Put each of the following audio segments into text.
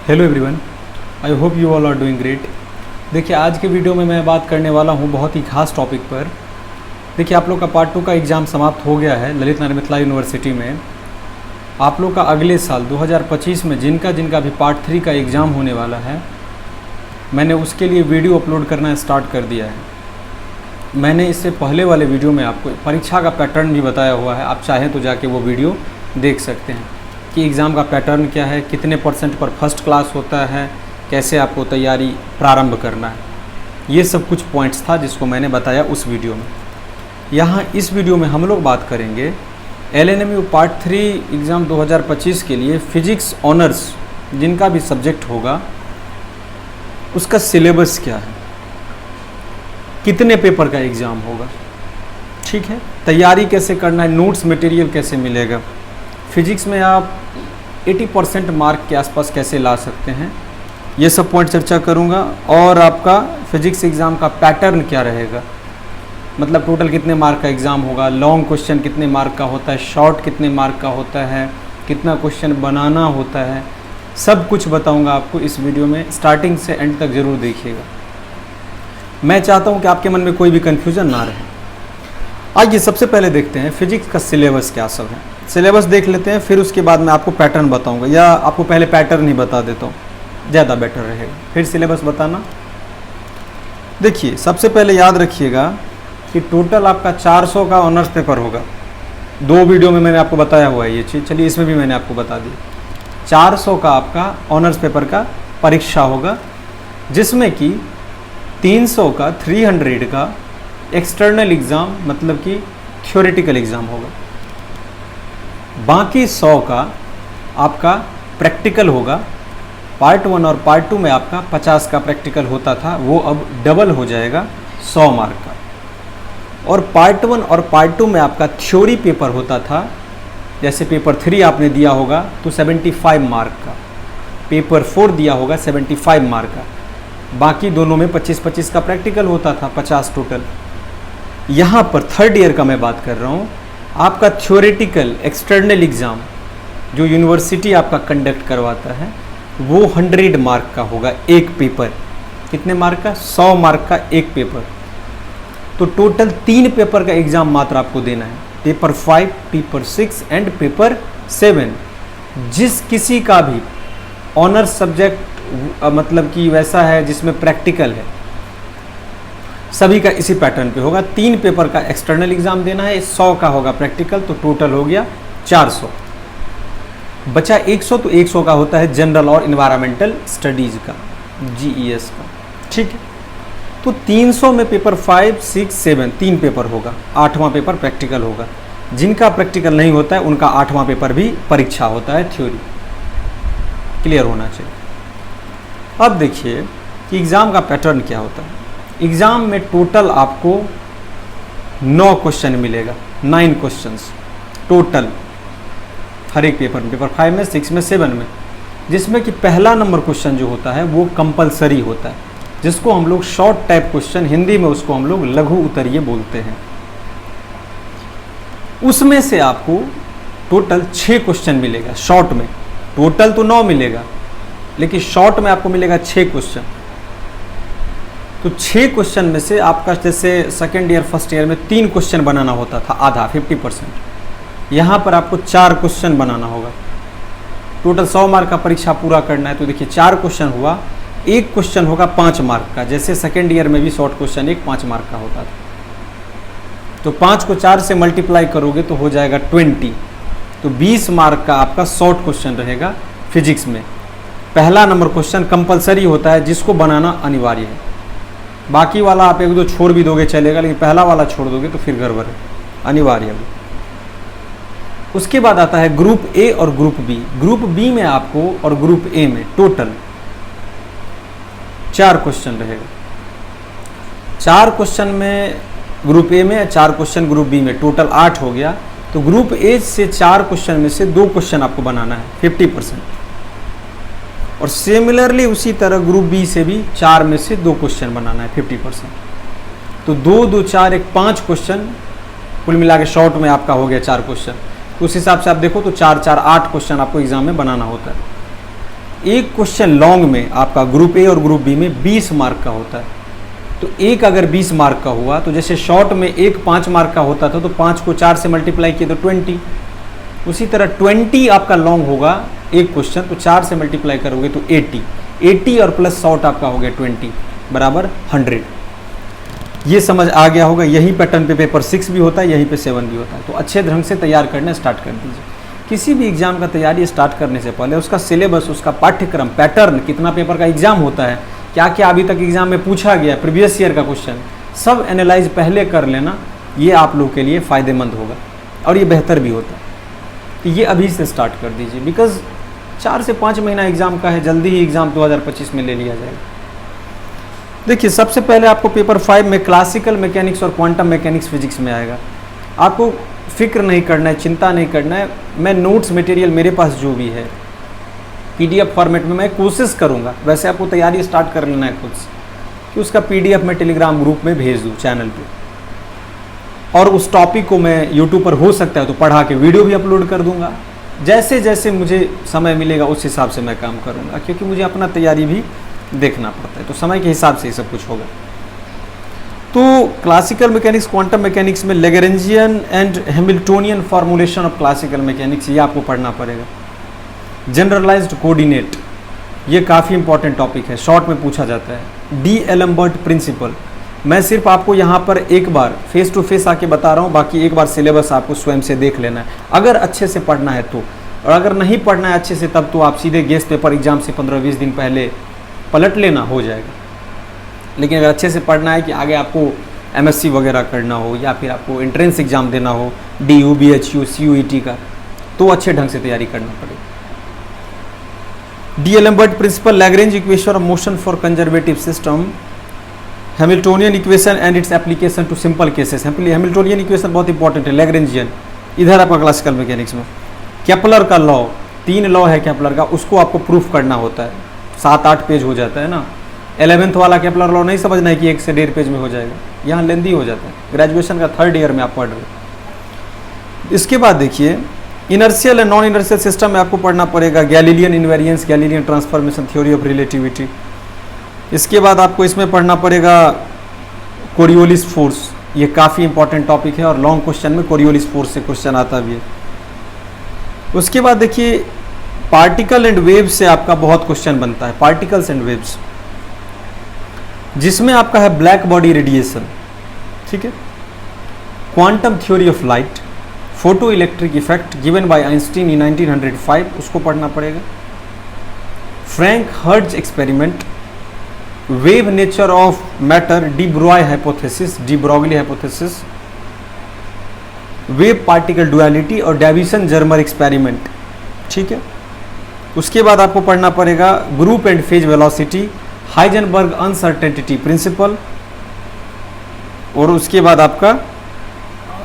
Hello everyone, I hope you all are doing great. देखिए, आज के वीडियो में मैं बात करने वाला हूँ बहुत ही खास टॉपिक पर। देखिए, आप लोग का पार्ट 2 का एग्ज़ाम समाप्त हो गया है ललित नारायण मिथिला यूनिवर्सिटी में। आप लोग का अगले साल 2025 में जिनका भी पार्ट 3 का एग्ज़ाम होने वाला है, मैंने उसके लिए वीडियो अपलोड करना स्टार्ट कर दिया है। मैंने इससे पहले वाले वीडियो में आपको परीक्षा का पैटर्न भी बताया हुआ है। आप चाहें तो जाके वो वीडियो देख सकते हैं कि एग्ज़ाम का पैटर्न क्या है, कितने % पर फर्स्ट क्लास होता है, कैसे आपको तैयारी प्रारंभ करना है। ये सब कुछ पॉइंट्स था जिसको मैंने बताया उस वीडियो में। यहाँ इस वीडियो में हम लोग बात करेंगे LNMU पार्ट 3 एग्ज़ाम 2025 के लिए फिजिक्स ऑनर्स जिनका भी सब्जेक्ट होगा उसका सिलेबस क्या है, कितने पेपर का एग्ज़ाम होगा, ठीक है, तैयारी कैसे करना है, नोट्स मटेरियल कैसे मिलेगा, फिजिक्स में आप 80% मार्क के आसपास कैसे ला सकते हैं, ये सब पॉइंट चर्चा करूंगा। और आपका फिजिक्स एग्ज़ाम का पैटर्न क्या रहेगा, मतलब टोटल कितने मार्क का एग्ज़ाम होगा, लॉन्ग क्वेश्चन कितने मार्क का होता है, शॉर्ट कितने मार्क का होता है, कितना क्वेश्चन बनाना होता है, सब कुछ बताऊंगा आपको इस वीडियो में। स्टार्टिंग से एंड तक ज़रूर देखिएगा। मैं चाहता हूं कि आपके मन में कोई भी कन्फ्यूज़न ना रहे। आइए सबसे पहले देखते हैं फिजिक्स का सिलेबस क्या सब है। सिलेबस देख लेते हैं, फिर उसके बाद मैं आपको पैटर्न बताऊंगा, या आपको पहले पैटर्न ही बता देता हूँ, ज़्यादा बेटर रहेगा, फिर सिलेबस बताना। देखिए, सबसे पहले याद रखिएगा कि टोटल आपका 400 का ऑनर्स पेपर होगा। 2 वीडियो में मैंने आपको बताया हुआ है ये चीज़, चलिए इसमें भी मैंने आपको बता दी। 400 का आपका ऑनर्स पेपर का परीक्षा होगा, जिसमें कि 300 का 300 का एक्सटर्नल एग्ज़ाम मतलब कि थ्योरेटिकल एग्ज़ाम होगा। बाकी 100 का आपका प्रैक्टिकल होगा। पार्ट 1 और पार्ट 2 में आपका 50 का प्रैक्टिकल होता था, वो अब डबल हो जाएगा 100 मार्क का। और पार्ट 1 और पार्ट 2 में आपका थ्योरी पेपर होता था, जैसे पेपर 3 आपने दिया होगा तो 75 मार्क का, पेपर 4 दिया होगा 75 मार्क का, बाकी दोनों में 25-25 का प्रैक्टिकल होता था, 50 टोटल। यहाँ पर थर्ड ईयर का मैं बात कर रहा हूँ, आपका थ्योरेटिकल एक्सटर्नल एग्ज़ाम जो यूनिवर्सिटी आपका कंडक्ट करवाता है वो 100 मार्क का होगा एक पेपर। कितने मार्क का? 100 मार्क का एक पेपर। तो टोटल 3 पेपर का एग्ज़ाम मात्र आपको देना है, पेपर 5, पेपर 6 एंड पेपर 7। जिस किसी का भी ऑनर्स सब्जेक्ट मतलब कि वैसा है जिसमें प्रैक्टिकल है, सभी का इसी पैटर्न पे होगा। 3 पेपर का एक्सटर्नल एग्ज़ाम देना है, 100 का होगा प्रैक्टिकल, तो टोटल हो गया 400। बचा 100, तो 100 का होता है जनरल और इन्वायरमेंटल स्टडीज़ का, GES का, ठीक है। तो 300 में पेपर 5, 6, 7 3 पेपर होगा, 8वां पेपर प्रैक्टिकल होगा। जिनका प्रैक्टिकल नहीं होता है उनका 8वां पेपर भी परीक्षा होता है, थ्योरी क्लियर होना चाहिए। अब देखिए कि एग्ज़ाम का पैटर्न क्या होता है। एग्ज़ाम में टोटल आपको 9 क्वेश्चन मिलेगा, 9 क्वेश्चंस टोटल हर एक पेपर में, पेपर 5 में, 6 में, 7 में, जिसमें कि पहला नंबर क्वेश्चन जो होता है वो कंपलसरी होता है, जिसको हम लोग शॉर्ट टाइप क्वेश्चन, हिंदी में उसको हम लोग लघु उत्तरीय बोलते हैं। उसमें से आपको टोटल 6 क्वेश्चन मिलेगा शॉर्ट में। टोटल तो 9 मिलेगा, लेकिन शॉर्ट में आपको मिलेगा 6 क्वेश्चन। तो 6 क्वेश्चन में से आपका जैसे सेकेंड ईयर फर्स्ट ईयर में 3 क्वेश्चन बनाना होता था, आधा 50%, यहाँ पर आपको 4 क्वेश्चन बनाना होगा। टोटल 100 मार्क का परीक्षा पूरा करना है, तो देखिए 4 क्वेश्चन हुआ, एक क्वेश्चन होगा 5 मार्क का, जैसे सेकेंड ईयर में भी शॉर्ट क्वेश्चन एक 5 मार्क का होता था। तो 5 को 4 से मल्टीप्लाई करोगे तो हो जाएगा 20, तो 20 मार्क का आपका शॉर्ट क्वेश्चन रहेगा फिजिक्स में। पहला नंबर क्वेश्चन कंपलसरी होता है, जिसको बनाना अनिवार्य है। बाकी वाला आप 1-2 छोड़ भी दोगे चलेगा, लेकिन पहला वाला छोड़ दोगे तो फिर गड़बड़ है, अनिवार्य है। उसके बाद आता है ग्रुप ए और ग्रुप बी। ग्रुप बी में आपको और ग्रुप ए में टोटल 4 क्वेश्चन रहेगा। 4 क्वेश्चन में ग्रुप ए में, 4 क्वेश्चन ग्रुप बी में, टोटल 8 हो गया। तो ग्रुप ए से 4 क्वेश्चन में से 2 क्वेश्चन आपको बनाना है, 50%। और सिमिलरली उसी तरह ग्रुप बी से भी 4 में से 2 क्वेश्चन बनाना है, 50%। तो 2, 2, 4, 1, 5 क्वेश्चन कुल मिला के शॉर्ट में आपका हो गया 4 क्वेश्चन। उस हिसाब से आप देखो तो 4, 4, 8 क्वेश्चन आपको एग्जाम में बनाना होता है। एक क्वेश्चन लॉन्ग में आपका ग्रुप ए और ग्रुप बी में 20 मार्क का होता है। तो एक अगर 20 मार्क का हुआ तो जैसे शॉर्ट में एक 5 मार्क का होता था तो 5 को 4 से मल्टीप्लाई किए तो 20, उसी तरह 20 आपका लॉन्ग होगा एक क्वेश्चन, तो 4 से मल्टीप्लाई करोगे तो 80 और प्लस शॉर्ट आपका हो गया 20 बराबर 100। ये समझ आ गया होगा। यही पैटर्न पे पेपर 6 भी होता है, यहीं पे 7 भी होता है। तो अच्छे ढंग से तैयार करना स्टार्ट कर दीजिए। किसी भी एग्जाम का तैयारी स्टार्ट करने से पहले उसका सिलेबस, उसका पाठ्यक्रम, पैटर्न, कितना पेपर का एग्जाम होता है, क्या क्या अभी तक एग्जाम में पूछा गया, प्रीवियस ईयर का क्वेश्चन, सब एनालाइज पहले कर लेना। ये आप लोग के लिए फ़ायदेमंद होगा और ये बेहतर भी होता है। तो ये अभी से स्टार्ट कर दीजिए, बिकॉज 4 से 5 महीना एग्जाम का है, जल्दी ही एग्जाम 2025 में ले लिया जाएगा। देखिए, सबसे पहले आपको पेपर 5 में क्लासिकल मैकेनिक्स और क्वांटम मैकेनिक्स फिजिक्स में आएगा। आपको फिक्र नहीं करना है, चिंता नहीं करना है। मैं नोट्स मटेरियल मेरे पास जो भी है PDF फॉर्मेट में मैं कोशिश करूंगा, वैसे आपको तैयारी स्टार्ट कर लेना है खुद से, कि उसका PDF मैं टेलीग्राम ग्रुप में भेज दूँ चैनल पे, और उस टॉपिक को मैं यूट्यूब पर हो सकता है तो पढ़ा के वीडियो भी अपलोड कर दूंगा। जैसे जैसे मुझे समय मिलेगा उस हिसाब से मैं काम करूंगा, क्योंकि मुझे अपना तैयारी भी देखना पड़ता है, तो समय के हिसाब से ये सब कुछ होगा। तो क्लासिकल मैकेनिक्स, क्वांटम मैकेनिक्स में Lagrangian and Hamiltonian formulation of classical mechanics, ये आपको पढ़ना पड़ेगा। जनरलाइज्ड कोऑर्डिनेट, ये काफ़ी इंपॉर्टेंट टॉपिक है, शॉर्ट में पूछा जाता है। डी एलम्बर्ट प्रिंसिपल, मैं सिर्फ आपको यहाँ पर एक बार फेस टू फेस आके बता रहा हूँ, बाकी एक बार सिलेबस आपको स्वयं से देख लेना है, अगर अच्छे से पढ़ना है तो। और अगर नहीं पढ़ना है अच्छे से, तब तो आप सीधे गेस्ट पेपर एग्जाम से 15-20 दिन पहले पलट लेना, हो जाएगा। लेकिन अगर अच्छे से पढ़ना है कि आगे आपको MSc वगैरह करना हो या फिर आपको एंट्रेंस एग्जाम देना हो, DU, BHU, CUET का, तो अच्छे ढंग से तैयारी करना पड़ेगा। D'Alembert principle, Lagrange equation of motion for conservative system, Hamiltonian equation and its application to simple cases. Hamiltonian equation बहुत इंपॉर्टेंट है, लैग्रेंजियन इधर आपका क्लासिकल मैकेनिक्स में। केपलर का लॉ, 3 लॉ है केपलर का, उसको आपको प्रूफ करना होता है, 7-8 पेज हो जाता है ना। 11th वाला केपलर लॉ नहीं समझना है कि 1 से 1.5 पेज में हो जाएगा, यहाँ लेंदी हो जाता है। ग्रेजुएशन का 3rd ईयर में आप पढ़ रहे हो। इसके बाद देखिए, inertial and non inertial system में आपको पढ़ना पड़ेगा Galilean invariance, Galilean transformation, theory of relativity. इसके बाद आपको इसमें पढ़ना पड़ेगा कोरियोलिस फोर्स, ये काफ़ी इंपॉर्टेंट टॉपिक है और लॉन्ग क्वेश्चन में कोरियोलिस फोर्स से क्वेश्चन आता भी है। उसके बाद देखिए, पार्टिकल एंड वेव्स से आपका बहुत क्वेश्चन बनता है, पार्टिकल्स एंड वेव्स, जिसमें आपका है ब्लैक बॉडी रेडिएशन, ठीक है, quantum theory of light, photoelectric effect given by Einstein in 1905, उसको पढ़ना पड़ेगा। Franck Hertz experiment, wave nature of matter, de Broglie hypothesis, de Broglie hypothesis, wave particle duality और Davisson Germer experiment, ठीक है। उसके बाद आपको पढ़ना पड़ेगा group and phase velocity, Heisenberg uncertainty principle, और उसके बाद आपका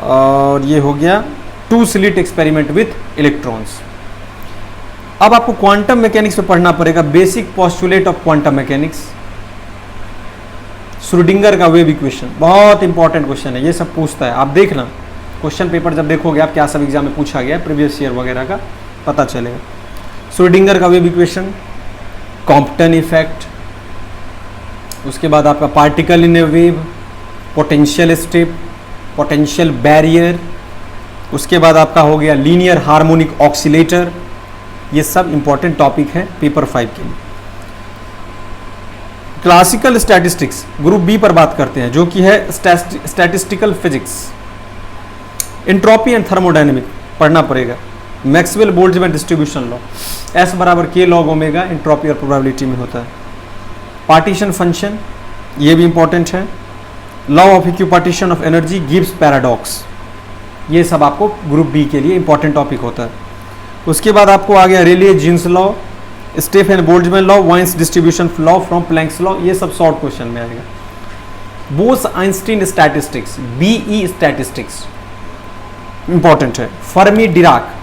और ये हो गया 2 स्लिट एक्सपेरिमेंट विथ इलेक्ट्रॉन्स। अब आपको क्वांटम मैकेनिक्स में पढ़ना पड़ेगा basic postulate of quantum mechanics, Schrodinger का वेव इक्वेशन, बहुत इंपॉर्टेंट क्वेश्चन है, ये सब पूछता है, आप देखना क्वेश्चन पेपर जब देखोगे आप क्या सब एग्जाम में पूछा गया प्रीवियस ईयर वगैरह का पता चलेगा। श्रोडिंगर का वेव इक्वेशन, कॉम्पटन इफेक्ट, उसके बाद आपका particle in A wave, potential step, potential barrier, उसके बाद आपका हो गया लीनियर हार्मोनिक ऑक्सीलेटर। ये सब इंपॉर्टेंट टॉपिक है पेपर 5 के लिए। क्लासिकल स्टैटिस्टिक्स ग्रुप बी पर बात करते हैं, जो कि है statistical physics. Entropy and thermodynamic पढ़ना पड़ेगा। Maxwell Boltzmann distribution law, S बराबर के लॉग ओमेगा, एंट्रोपी और प्रोबेबिलिटी में होता है। पार्टीशन फंक्शन, ये भी इंपॉर्टेंट है। Law of equipartition of energy, Gibbs paradox, ये सब आपको ग्रुप बी के लिए इंपॉर्टेंट टॉपिक होता है। उसके बाद आपको आ गया Rayleigh Jeans law, Stefan Boltzmann law, Wien's distribution law from Planck's law, ये सब शॉर्ट क्वेश्चन में आएगा। Bose Einstein statistics, BE statistics important है। फर्मी डिराक,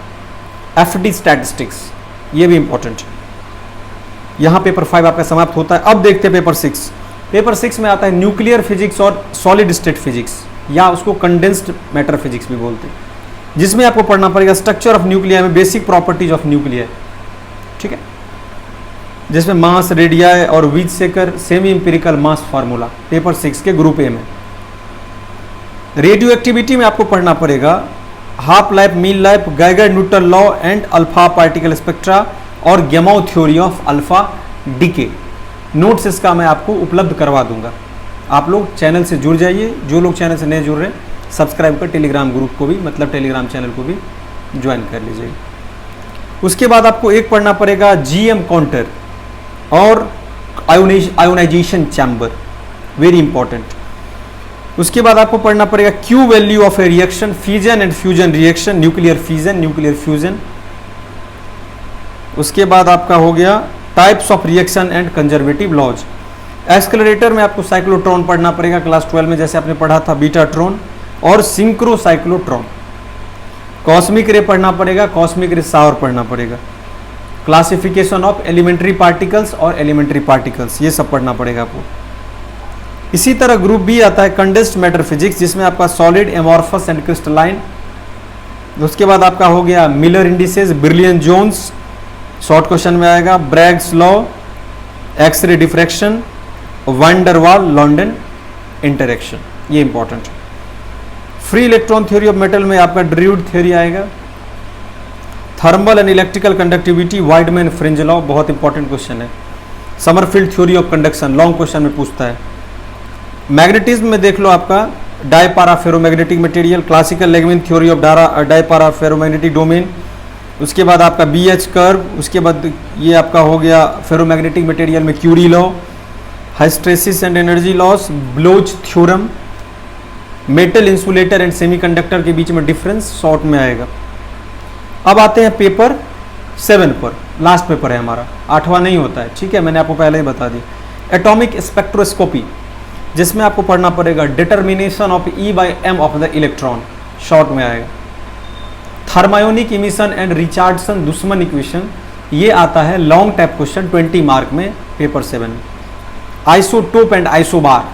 एफडी स्टैटिस्टिक्स, ये भी इंपॉर्टेंट है। यहाँ पेपर 5 आपका समाप्त होता है। अब देखते हैं पेपर 6। पेपर 6 में आता है न्यूक्लियर फिजिक्स और सॉलिड स्टेट फिजिक्स, या उसको कंडेंस्ड मैटर फिजिक्स भी बोलते हैं, जिसमें आपको पढ़ना पड़ेगा स्ट्रक्चर ऑफ न्यूक्लियर में बेसिक प्रॉपर्टीज ऑफ न्यूक्लियर, ठीक है। जिसमें मास, रेडियाई और वीटसेकर semi empirical mass formula, paper 6 के ग्रुप ए में। रेडियो एक्टिविटी में आपको पढ़ना पड़ेगा half life, mean life, Geiger Newton law and alpha particle spectra और Gamow theory of alpha decay. Notes इसका मैं आपको उपलब्ध करवा दूंगा। आप लोग चैनल से जुड़ जाइए, जो लोग चैनल से नहीं जुड़ रहे सब्सक्राइब कर टेलीग्राम ग्रुप को भी, मतलब टेलीग्राम चैनल को भी ज्वाइन कर लीजिए। उसके बाद आपको एक पढ़ना पड़ेगा जीएम काउंटर और आयोनाइजेशन चैम्बर, वेरी इंपॉर्टेंट। उसके बाद आपको पढ़ना पड़ेगा Q value of a reaction, fusion and fusion reaction, nuclear fusion, nuclear fusion. उसके बाद आपका हो गया types of reaction and conservative laws. Accelerator में आपको साइक्लोट्रॉन पढ़ना पड़ेगा क्लास 12 में, जैसे आपने पढ़ा था बीटाट्रॉन और सिंक्रोसाइक्लोट्रॉन। कॉस्मिक रे पढ़ना पड़ेगा, कॉस्मिक रे शावर पढ़ना पड़ेगा। क्लासिफिकेशन ऑफ एलिमेंट्री पार्टिकल्स और एलिमेंट्री पार्टिकल्स, ये सब पढ़ना पड़ेगा आपको। इसी तरह ग्रुप बी आता है कंडेंस्ड मैटर फिजिक्स, जिसमें आपका सॉलिड, एमॉर्फस एंड क्रिस्टलाइन। उसके बाद आपका हो गया Miller indices, Brillouin zones, short question में आएगा, Bragg's law, X ray diffraction, Van der Waals London interaction, ये इंपॉर्टेंट है। Free electron theory of metal में आपका ड्रूड थ्योरी आएगा। Thermal and electrical conductivity, Wiedemann Franz law, बहुत इंपॉर्टेंट क्वेश्चन है। Sommerfeld theory of conduction, long question में पूछता है। मैग्नेटिज्म में देख लो आपका dia para ferromagnetic material, classical Langevin theory of dia para ferromagnetic domain. उसके बाद आपका BH कर्व, उसके बाद ये आपका हो गया फेरोमैग्नेटिक मटेरियल में Curie law, hysteresis and energy loss, Bloch theorem, metal insulator and semiconductor के बीच में डिफरेंस, शॉर्ट में आएगा। अब आते हैं पेपर 7 पर, लास्ट पेपर है हमारा, 8वां नहीं होता है, ठीक है, मैंने आपको पहले ही बता दिया। एटॉमिक स्पेक्ट्रोस्कोपी, जिसमें आपको पढ़ना पड़ेगा determination of E/m of the electron, short में आएगा। थर्मायोनिक इमिशन एंड रिचार्डसन दुश्मन इक्वेशन, ये आता है लॉन्ग टाइप क्वेश्चन 20 मार्क में पेपर 7 में। आइसोटोप एंड आइसोबार,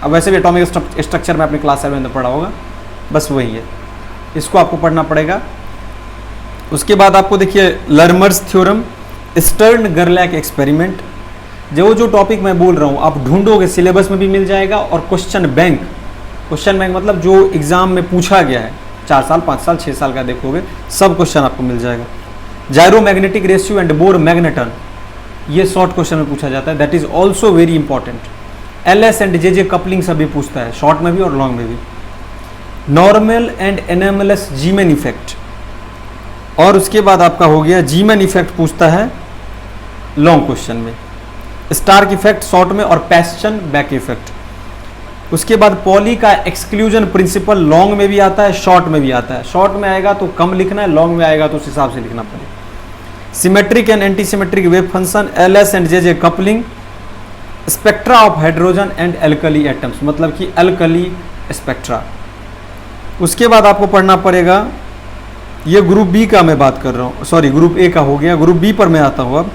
अब वैसे भी एटॉमिक स्ट्रक्चर में अपनी क्लास 7 में पढ़ा होगा, बस वही है, इसको आपको पढ़ना पड़ेगा। उसके बाद आपको देखिए लर्मर्स थ्योरम, स्टर्न गर्लैक एक्सपेरिमेंट, जो टॉपिक मैं बोल रहा हूँ आप ढूंढोगे सिलेबस में भी मिल जाएगा, और क्वेश्चन बैंक मतलब जो एग्जाम में पूछा गया है 4 साल 5 साल 6 साल का देखोगे, सब क्वेश्चन आपको मिल जाएगा। Gyro magnetic ratio and Bohr magneton, ये शॉर्ट क्वेश्चन में पूछा जाता है, that is also very important. LS and JJ coupling सभी पूछता है, शॉर्ट में भी और लॉन्ग में भी। Normal and anomalous Zeeman effect, और उसके बाद आपका हो गया जीमैन इफेक्ट पूछता है लॉन्ग क्वेश्चन में, स्टार्क इफेक्ट शॉर्ट में, और पैस्चन बैक इफेक्ट। उसके बाद पॉली का एक्सक्लूजन प्रिंसिपल लॉन्ग में भी आता है, शॉर्ट में भी आता है। शॉर्ट में आएगा तो कम लिखना है, लॉन्ग में आएगा तो उस हिसाब से लिखना पड़ेगा। Symmetric and anti symmetric wave function, LS and JJ coupling, spectra of hydrogen and alkali atoms, मतलब कि एल्कली स्पेक्ट्रा। उसके बाद आपको पढ़ना पड़ेगा, ये ग्रुप बी का मैं बात कर रहा हूँ, सॉरी ग्रुप ए का हो गया, ग्रुप बी पर मैं आता हूँ अब,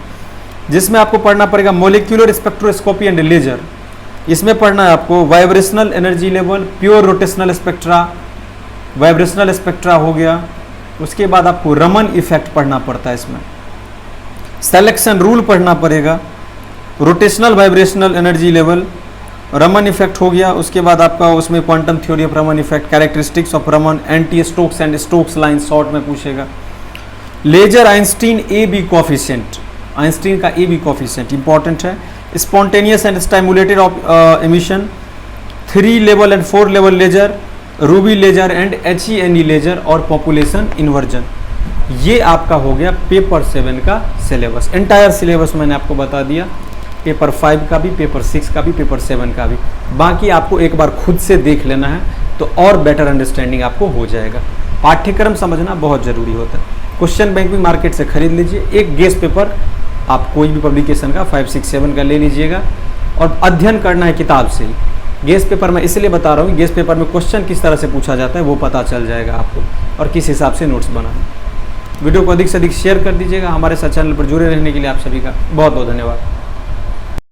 जिसमें आपको पढ़ना पड़ेगा मोलिक्यूलर स्पेक्ट्रोस्कोपी एंड लेजर। इसमें पढ़ना है आपको vibrational energy level, pure rotational spectra, vibrational spectra हो गया। उसके बाद आपको रमन इफेक्ट पढ़ना पड़ता है, इसमें सेलेक्शन रूल पढ़ना पड़ेगा, rotational vibrational energy level, Raman effect हो गया। उसके बाद आपका उसमें quantum theory of Raman effect, characteristics of Raman, anti Stokes and Stokes line short में पूछेगा। Laser Einstein AB coefficient, Einstein का AB कोफिशिएंट इंपॉर्टेंट है। Spontaneous and stimulated of emission, 3 level and 4 level laser, ruby laser and HENE laser, और population inversion. ये आपका हो गया paper 7 का सिलेबस। एंटायर सिलेबस मैंने आपको बता दिया, पेपर 5 का भी, पेपर 6 का भी, पेपर 7 का भी। बाकी आपको एक बार खुद से देख लेना है तो और बेटर अंडरस्टैंडिंग आपको हो जाएगा। पाठ्यक्रम समझना बहुत ज़रूरी होता है। क्वेश्चन बैंक भी मार्केट से खरीद लीजिए, एक गेस्ट पेपर आप कोई भी पब्लिकेशन का 5, 6, 7 का ले लीजिएगा, और अध्ययन करना है किताब से ही। गेस्ट पेपर मैं इसलिए बता रहा हूँ, गेस्ट पेपर में क्वेश्चन किस तरह से पूछा जाता है वो पता चल जाएगा आपको, और किस हिसाब से नोट्स बनाना। वीडियो को अधिक से अधिक शेयर कर दीजिएगा। हमारे साथ चैनल पर जुड़े रहने के लिए आप सभी का बहुत बहुत धन्यवाद।